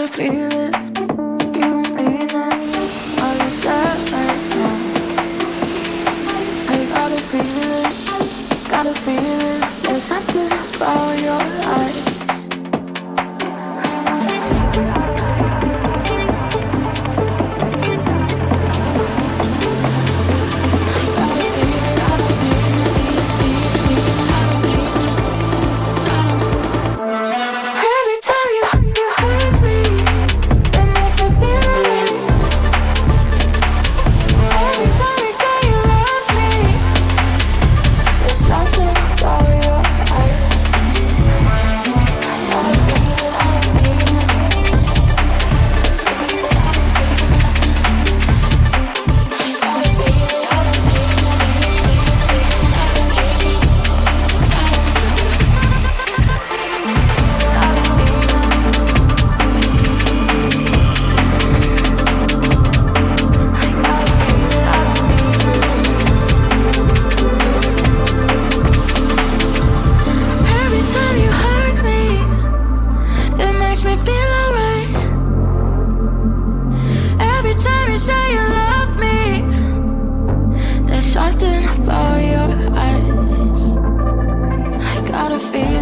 gotta feel it. You don't mean it. Are you sad right now? I gotta feel it. Gotta feel it. There's something about your eyes. Something about your eyes. I gotta feel